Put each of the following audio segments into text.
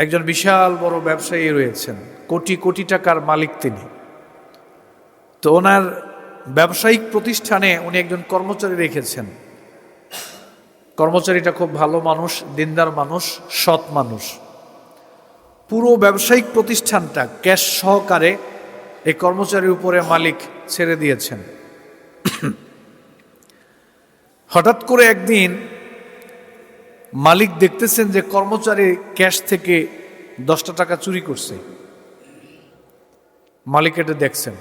একজন বিশাল বড় ব্যবসায়ী রয়েছেন, কোটি কোটি টাকার মালিক তিনি। তো ওনার ব্যবসায়িক প্রতিষ্ঠানে উনি একজন কর্মচারী রেখেছেন। কর্মচারীটা খুব ভালো মানুষ, দিনদার মানুষ, সৎ মানুষ। পুরো ব্যবসায়িক প্রতিষ্ঠানটা ক্যাশ সহকারে এই কর্মচারীর উপরে মালিক ছেড়ে দিয়েছেন। হঠাৎ করে একদিন মালিক দেখতেছেন যে কর্মচারী ক্যাশ থেকে 10টা টাকা চুরি করছে। মালিক এটা দেখছেন,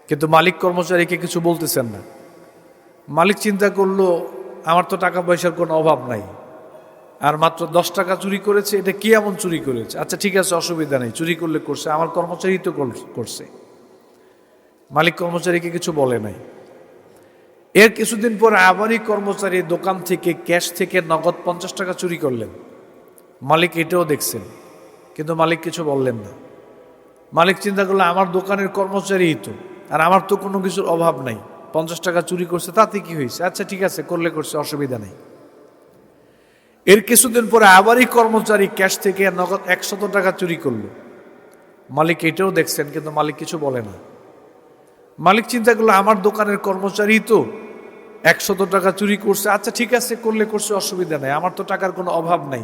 কিন্তু মালিক কর্মচারীকে কিছু বলতেছেন না। মালিক চিন্তা করলো, আমার তো টাকা পয়সার কোনো অভাব নাই, আর মাত্র 10 টাকা চুরি করেছে, এটা কি এমন চুরি করেছে? আচ্ছা ঠিক আছে, অসুবিধা নেই, চুরি করলে করছে, আমার কর্মচারী তো করছে। মালিক কর্মচারীকে কিছু বলে নাই। এর কিছুদিন পর আবারই কর্মচারী দোকান থেকে ক্যাশ থেকে নগদ 50 টাকা চুরি করলেন। মালিক এটাও দেখছেন, কিন্তু মালিক কিছু বললেন না। মালিক চিন্তা করলো, আমার দোকানের কর্মচারী তো, আর আমার তো কোনো কিছুর অভাব নাই, 50 টাকা চুরি করছে, তাতে কি হয়েছে? আচ্ছা ঠিক আছে, করলে করছে, অসুবিধা নেই। এর কিছুদিন পরে আবারই কর্মচারী ক্যাশ থেকে নগদ 100 টাকা চুরি করলো। মালিক এটাও দেখছেন, কিন্তু মালিক কিছু বলে না। মালিক চিন্তা করলো, আমার দোকানের কর্মচারী তো 100 টাকা চুরি করছে, আচ্ছা ঠিক আছে, করলে করছে, অসুবিধা নেই, আমার তো টাকার কোনো অভাব নাই।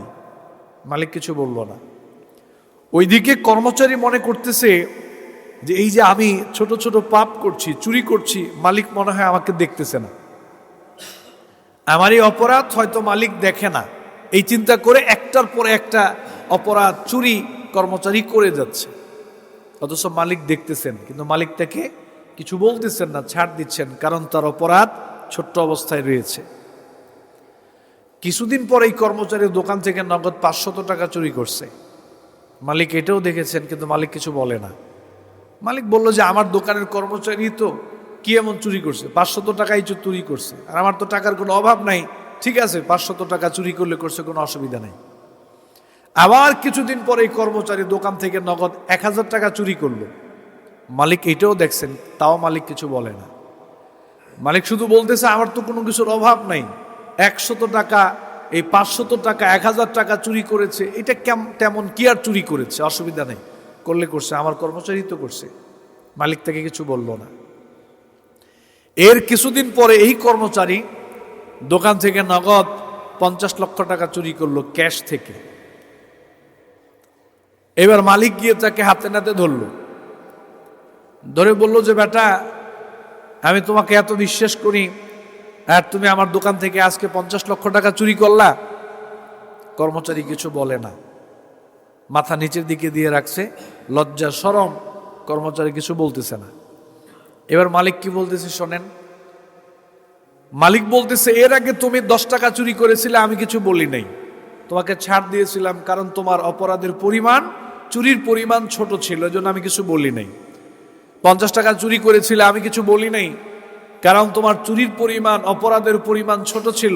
মালিক কিছু বলল না। ওইদিকে কর্মচারী মনে করতেছে যে এই যে আমি ছোট ছোট পাপ করছি, চুরি করছি, মালিক মনে হয় আমাকে দেখতেছে না, আমার এই অপরাধ হয়তো মালিক দেখে না। এই চিন্তা করে একটার পর একটা অপরাধ চুরি কর্মচারী করে যাচ্ছে, অথচ মালিক দেখতেছেন, কিন্তু মালিক তাকে কিছু বলতেছেন না, ছাড় দিচ্ছেন, কারণ তার অপরাধ ছোট্ট অবস্থায় রয়েছে। কিছুদিন পর এই কর্মচারী দোকান থেকে নগদ 500 টাকা চুরি করছে। মালিক এটাও দেখেছেন, কিন্তু মালিক কিছু বলে না। মালিক বলল যে আমার দোকানের কর্মচারী তো কি এমন চুরি করছে, 500 টাকাই চুরি করছে, আর আমার তো টাকার কোনো অভাব নাই, ঠিক আছে, 500 টাকা চুরি করলে করছে, কোনো অসুবিধা নেই। আবার কিছুদিন পরে এই কর্মচারী দোকান থেকে নগদ 1000 টাকা চুরি করলো। মালিক এটাও দেখছেন, তাও মালিক কিছু বলে না। মালিক শুধু বলতেছে, আমার তো কোনো কিছুর অভাব নাই, 100 টাকা, এই 500 টাকা, 1000 টাকা চুরি করেছে, এটা তেমন কি আর চুরি করেছে, অসুবিধা নেই, করলে করছে, আমার কর্মচারী তো করছে। মালিক তাকে কিছু বলল না। এর কিছুদিন পরে এই কর্মচারী দোকান থেকে নগদ 50 লক্ষ টাকা চুরি করলো ক্যাশ থেকে। এবার মালিক গিয়ে তাকে হাতে নাতে ধরলো, ধরে বলল যে বেটা, আমি তোমাকে এত বিশ্বাস করি, আর তুমি আমার দোকান থেকে আজকে 50 লক্ষ টাকা চুরি করলা। কর্মচারী কিছু বলে না, মাথা নিচের দিকে দিয়ে রাখছে, লজ্জা শরম, কর্মচারী কিছু বলতেছে না। এবার মালিক কি বলতেছে শোনেন। মালিক বলতেছে, এর আগে তুমি 10 টাকা চুরি করেছিলে, আমি কিছু বলি নাই, তোমাকে ছাড় দিয়েছিলাম, কারণ তোমার অপরাধের পরিমাণ, চুরির পরিমাণ ছোট ছিল, এজন্য আমি কিছু বলি নাই। 50 টাকা চুরি করেছিলে, আমি কিছু বলি নাই, কারণ তোমার চুরির পরিমাণ, অপরাধের পরিমাণ ছোট ছিল।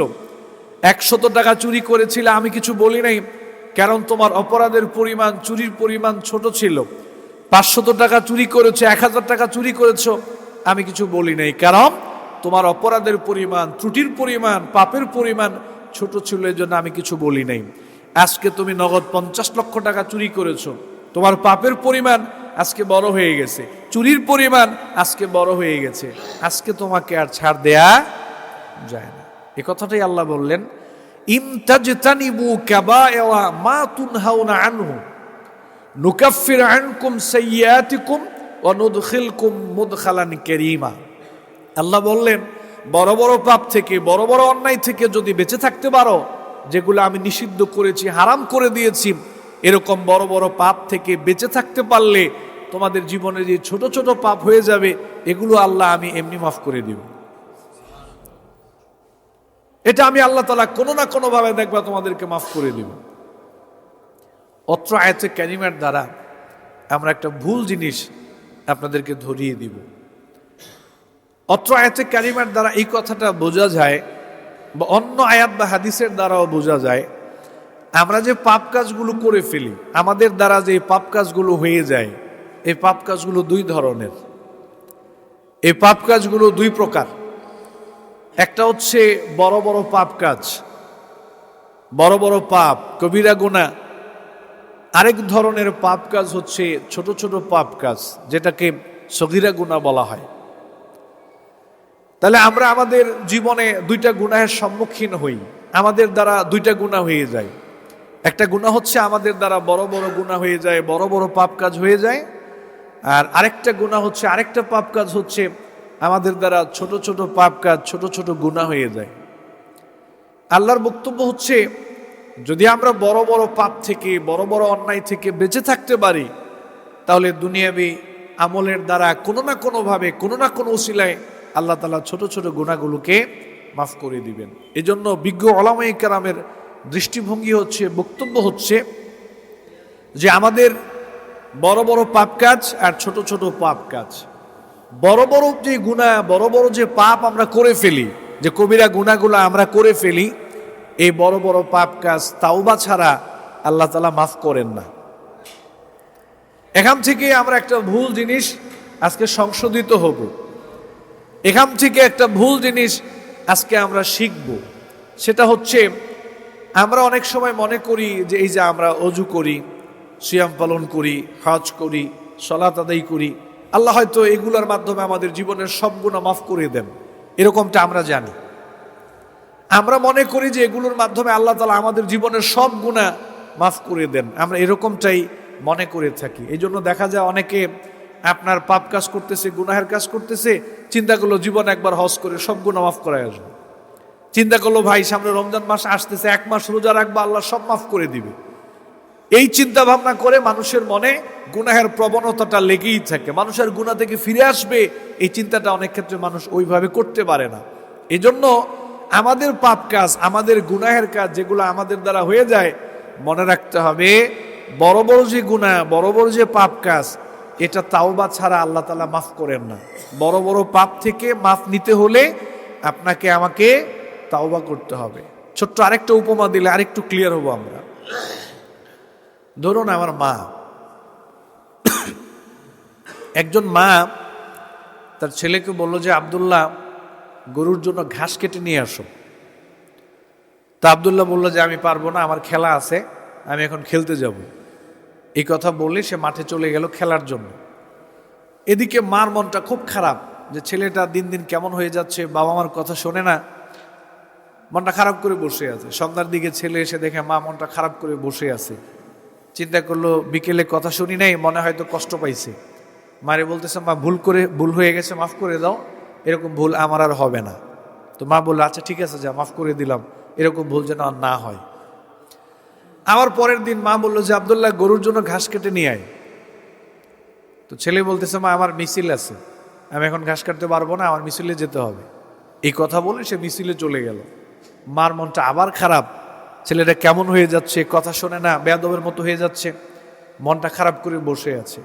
100 টাকা চুরি করেছিলে, আমি কিছু বলি নাই, কারণ তোমার অপরাধের পরিমাণ, চুরির পরিমাণ ছোট ছিল। 500 টাকা চুরি করেছো, 1000 টাকা চুরি করেছো, আমি কিছু বলি নাই, কারণ তোমার অপরাধের পরিমাণ, ত্রুটির পরিমাণ, পাপের পরিমাণ ছোট ছিল, এই জন্য আমি কিছু বলি নাই। আজকে তুমি নগদ 50 লক্ষ টাকা চুরি করেছো, তোমার পাপের পরিমাণ আজকে বড় হয়ে গেছে, চুরির পরিমাণ আজকে বড় হয়ে গেছে, আজকে তোমাকে আর ছাড় দেয়া যায় না। এই কথাটাই আল্লাহ বললেন, ইমতাজতানিবু কাবায়রা মা তুনহাউনা আনহু নুকাফির আনকুম সাইয়্যাতিকুম ওয়া নুদখিলকুম মুদখালান কারীমা। আল্লাহ বললেন, বড় বড় পাপ থেকে, বড় বড় অন্যায় থেকে যদি বেঁচে থাকতে পারো, যেগুলো আমি নিষিদ্ধ করেছি, হারাম করে দিয়েছি, এরকম বড় বড় পাপ থেকে বেঁচে থাকতে পারলে তোমাদের জীবনে যে ছোট ছোট পাপ হয়ে যাবে, এগুলো আল্লাহ আমি এমনি মাফ করে দিব। এটা আমি আল্লাহ তাআলা কোনো না কোনো ভাবে দেখবা তোমাদেরকে মাফ করে দিব। অত্র আয়াতে কারিমার দ্বারা আমরা একটা ভুল জিনিস আপনাদেরকে ধরিয়ে দিব। অত্র আয়াতে কারিমার দ্বারা এই কথাটা বোঝা যায়, বা অন্য আয়াত বা হাদিসের দ্বারাও বোঝা যায়, আমরা যে পাপ কাজগুলো করে ফেলি, আমাদের দ্বারা যে পাপ কাজগুলো হয়ে যায়, এই পাপ কাজগুলো দুই ধরনের। এই পাপ কাজগুলো দুই প্রকার। একটা হচ্ছে বড় বড় পাপ কাজ, বড় বড় পাপ, কবিরা গুনাহ, আরেক ধরনের পাপ কাজ হচ্ছে ছোট ছোট পাপ কাজ, যেটাকে সগীরা গুনাহ বলা হয়। তাহলে আমরা আমাদের জীবনে দুইটা গুনাহের সম্মুখীন হই, আমাদের দ্বারা দুইটা গুনাহ হয়ে যায়। একটা গুনাহ হচ্ছে আমাদের দ্বারা বড় বড় গুনাহ হয়ে যায়, বড় বড় পাপ কাজ হয়ে যায়। আর আরেকটা গুনাহ হচ্ছে, আরেকটা পাপ কাজ হচ্ছে আমাদের দ্বারা ছোট ছোট পাপ কাজ, ছোট ছোট গুনাহ হয়ে যায়। আল্লাহর বক্তব্য হচ্ছে, যদি আমরা বড় বড় পাপ থেকে, বড় বড় অন্যায় থেকে বেঁচে থাকতে পারি, তাহলে দুনিয়াবি আমলের দ্বারা কোনো না কোনোভাবে, কোনো না কোনো উসিলায় আল্লাহ তাআলা ছোট ছোট গুনাহগুলোকে মাফ করে দিবেন। এজন্য বিজ্ঞ উলামায়ে কেরামের দৃষ্টিভঙ্গি হচ্ছে, বক্তব্য হচ্ছে যে আমাদের বড় বড় পাপ কাজ আর ছোট ছোট পাপ কাজ, বড় বড় যে গুনাহ, বড় বড় যে পাপ আমরা করে ফেলি, যে কবিরা গুনাহগুলো আমরা করে ফেলি, এই বড় বড় পাপ কাজ তাওবা ছাড়া আল্লাহ তাআলা মাফ করেন না। এখান থেকে আমরা একটা ভুল জিনিস আজকে সংশোধিত হব, এখান থেকে একটা ভুল জিনিস আজকে আমরা শিখব। সেটা হচ্ছে, আমরা অনেক সময় মনে করি যে এই যে আমরা অজু করি, সিয়াম পালন করি, হজ করি, সালাত আদায় করি, আল্লাহ হয়তো এগুলোর মাধ্যমে আমাদের জীবনের সব গুনাহ মাফ করে দেন, এরকমটা আমরা জানি। আমরা মনে করি যে এগুলোর মাধ্যমে আল্লাহ তাআলা আমাদের জীবনের সব গুনাহ মাফ করে দেন, আমরা এরকমটাই মনে করে থাকি। এই জন্য দেখা যায় অনেকে আপনার পাপ কাজ করতেছে, গুনাহের কাজ করতেছে, চিন্তা করলো জীবনে একবার হজ করে সব গুনাহ মাফ করায় আসবে। চিন্তা করলো ভাই সামনে রমজান মাস আসতেছে, 1 মাস রোজা রাখবো, আল্লাহ সব মাফ করে দিবে। এই চিন্তা ভাবনা করে মানুষের মনে গুনাহের প্রবণতাটা লেগেই থাকে, মানুষের গুনাহ থেকে ফিরে আসবে এই চিন্তাটা অনেক ক্ষেত্রে মানুষ ওইভাবে করতে পারে না। এই জন্য আমাদের পাপ কাজ, আমাদের গুনাহের কাজ যেগুলো আমাদের দ্বারা হয়ে যায়, মনে রাখতে হবে বড় বড় যে গুনাহ, বড় বড় যে পাপ কাজ, এটা তাওবা ছাড়া আল্লাহ তাআলা মাফ করেন না। বড় বড় পাপ থেকে মাফ নিতে হলে আপনাকে আমাকে তাওবা করতে হবে। ছোট্ট আরেকটা উপমা দিলে আরেকটু ক্লিয়ার হবো আমরা। ধরুন আমার মা, একজন মা তার ছেলেকে বলল যে আব্দুল্লাহ গরুর জন্য ঘাস কেটে নিয়ে আসো। তা আব্দুল্লাহ বলল যে আমি পারবো না, আমার খেলা আছে, আমি এখন খেলতে যাব। এই কথা বলে সে মাঠে চলে গেল খেলার জন্য। এদিকে মার মনটা খুব খারাপ যে ছেলেটা দিন দিন কেমন হয়ে যাচ্ছে, বাবা মার কথা শোনে না, মনটা খারাপ করে বসে আছে। সন্ধ্যার দিকে ছেলে এসে দেখে মা মনটা খারাপ করে বসে আছে। চিন্তা করলো বিকেলে কথা শুনি নাই, মনে হয়তো কষ্ট পাইছে। মারে বলতেছে মা ভুল হয়ে গেছে, মাফ করে দাও, এরকম ভুল আমার আর হবে না। তো মা বললো আচ্ছা ঠিক আছে, যা মাফ করে দিলাম, এরকম ভুল যেন আর না হয়। আবার পরের দিন মা বললো যে আব্দুল্লাহ গরুর জন্য ঘাস কেটে নিয়ে আয়। তো ছেলে বলতেছে মা আমার মিছিল আছে, আমি এখন ঘাস কাটতে পারবো না, আমার মিছিলে যেতে হবে। এই কথা বলে সে মিছিলে চলে গেল। মার মনটা আবার খারাপ, ছেলেটা কেমন হয়ে যাচ্ছে, কথা শোনে না, বেয়াদবের মতো হয়ে যাচ্ছে, মনটা খারাপ করে বসে আছে।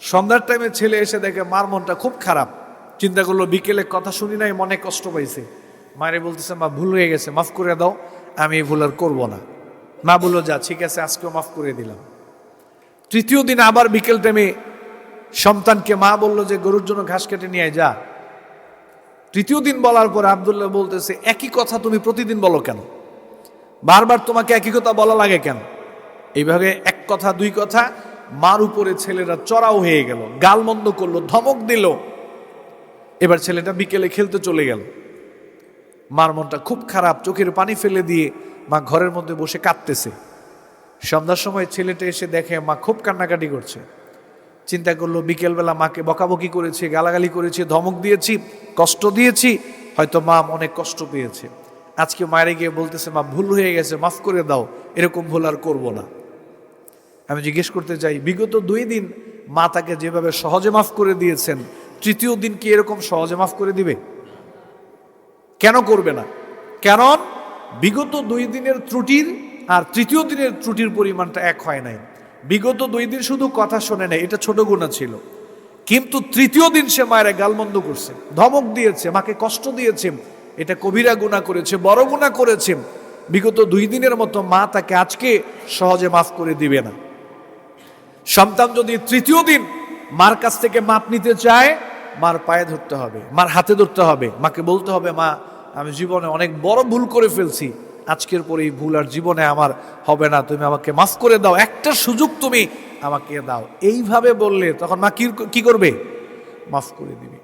সন্ধ্যার টাইমে ছেলে এসে দেখে মার মনটা খুব খারাপ। চিন্তা করলো বিকেলে কথা শুনি নাই, মনে কষ্ট পাইছে। মায়ের বলতেছে মা ভুল হয়ে গেছে, মাফ করে দাও, আমি এই ভুল আর করবো না। মা বললো যা ঠিক আছে, আজকেও মাফ করে দিলাম। তৃতীয় দিন আবার বিকেল টাইমে সন্তানকে মা বললো যে গরুর জন্য ঘাস কেটে নিয়ে আয়, যা। তৃতীয় দিন বলার পরে আব্দুল্লাহ বলতেছে একই কথা তুমি প্রতিদিন বলো কেন, বারবার তোমাকে একই কথা বলা লাগে কেন? এইভাবে এক কথা দুই কথা মার উপরে ছেলেরা চড়াও হয়ে গেল, গালমন্দ করলো, ধমক দিল। এবার ছেলেটা বিকেলে খেলতে চলে গেল। মার মনটা খুব খারাপ, চোখের পানি ফেলে দিয়ে মা ঘরের মধ্যে বসে কাঁদতেছে। সন্ধ্যার সময় ছেলেটা এসে দেখে মা খুব কান্নাকাটি করছে। চিন্তা করলো বিকেলবেলা মাকে বকাবকি করেছি, গালাগালি করেছি, ধমক দিয়েছি, কষ্ট দিয়েছি, হয়তো মা অনেক কষ্ট পেয়েছে। আজকে মায়ের গিয়ে বলতেছে মা ভুল হয়ে গেছে, মাফ করে দাও, এরকম ভুল আর করবো না। আমি জিজ্ঞেস করতে চাই, বিগত 2 দিন মা তাকে যেভাবে সহজে মাফ করে দিয়েছেন, তৃতীয় দিন কি এরকম সহজে মাফ করে দিবে? কেন করবে না? কারণ বিগত 2 দিনের ত্রুটির আর তৃতীয় দিনের ত্রুটির পরিমাণটা এক হয় নাই। বিগত 2 দিন শুধু কথা শোনে নাই, এটা ছোট গুনাহ ছিল, কিন্তু তৃতীয় দিন সে মায়ের গালমন্দ করছে, ধমক দিয়েছে, মাকে কষ্ট দিয়েছে, এটা কবিরা গুনাহ করেছে, বড় গুনাহ করেছে। বিগত 2 দিনের মতো মা তাকে আজকে সহজে মাফ করে দিবে না। সন্তান যদি তৃতীয় দিন মার কাছ থেকে মাপ নিতে চায়, মার পায়ে ধরতে হবে, মার হাতে ধরতে হবে, মাকে বলতে হবে মা আমি জীবনে অনেক বড় ভুল করে ফেলছি, আজকের পরে এই ভুল আর জীবনে আমার হবে না, তুমি আমাকে মাফ করে দাও, একটা সুযোগ তুমি আমাকে দাও। এইভাবে বললে তখন মা কি করবে? মাফ করে দিবে।